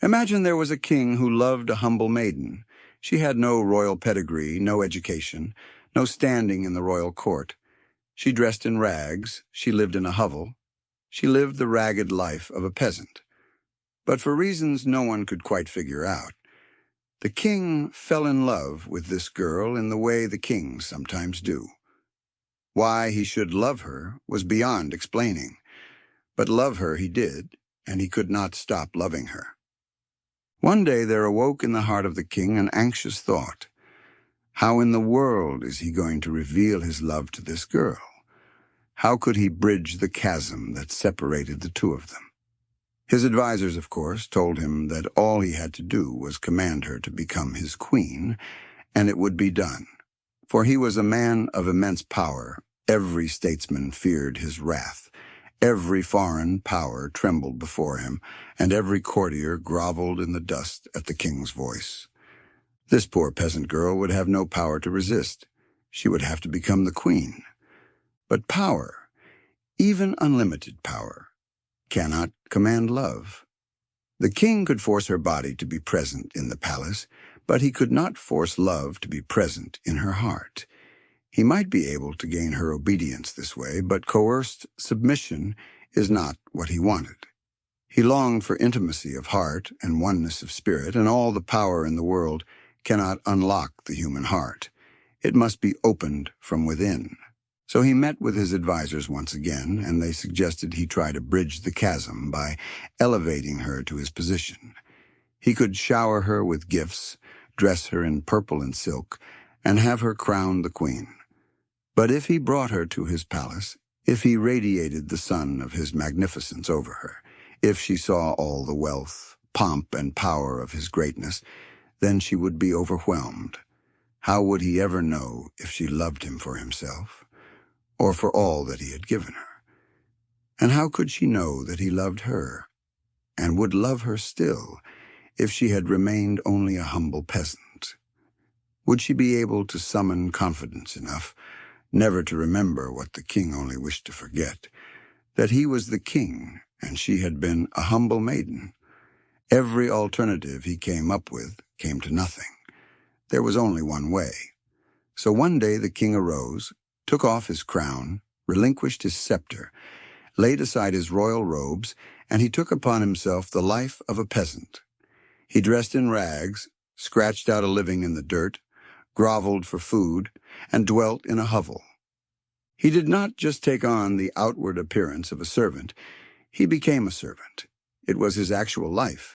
Imagine there was a king who loved a humble maiden. She had no royal pedigree, no education, no standing in the royal court. She dressed in rags, she lived in a hovel. She lived the ragged life of a peasant. But for reasons no one could quite figure out, the king fell in love with this girl in the way the kings sometimes do. Why he should love her was beyond explaining, but love her he did, and he could not stop loving her. One day there awoke in the heart of the king an anxious thought. How in the world is he going to reveal his love to this girl? How could he bridge the chasm that separated the two of them? His advisers, of course, told him that all he had to do was command her to become his queen, and it would be done. For he was a man of immense power. Every statesman feared his wrath. Every foreign power trembled before him, and every courtier groveled in the dust at the king's voice. This poor peasant girl would have no power to resist. She would have to become the queen. But power, even unlimited power, cannot command love. The king could force her body to be present in the palace, but he could not force love to be present in her heart. He might be able to gain her obedience this way, but coerced submission is not what he wanted. He longed for intimacy of heart and oneness of spirit, and all the power in the world cannot unlock the human heart. It must be opened from within. So he met with his advisers once again, and they suggested he try to bridge the chasm by elevating her to his position. He could shower her with gifts, dress her in purple and silk, and have her crowned the queen. But if he brought her to his palace, if he radiated the sun of his magnificence over her, if she saw all the wealth, pomp, and power of his greatness, then she would be overwhelmed. How would he ever know if she loved him for himself, or for all that he had given her? And how could she know that he loved her, and would love her still, if she had remained only a humble peasant? Would she be able to summon confidence enough never to remember what the king only wished to forget, that he was the king and she had been a humble maiden? Every alternative he came up with came to nothing. There was only one way. So one day the king arose, took off his crown, relinquished his scepter, laid aside his royal robes, and he took upon himself the life of a peasant. He dressed in rags, scratched out a living in the dirt, groveled for food, and dwelt in a hovel. He did not just take on the outward appearance of a servant. He became a servant. It was his actual life.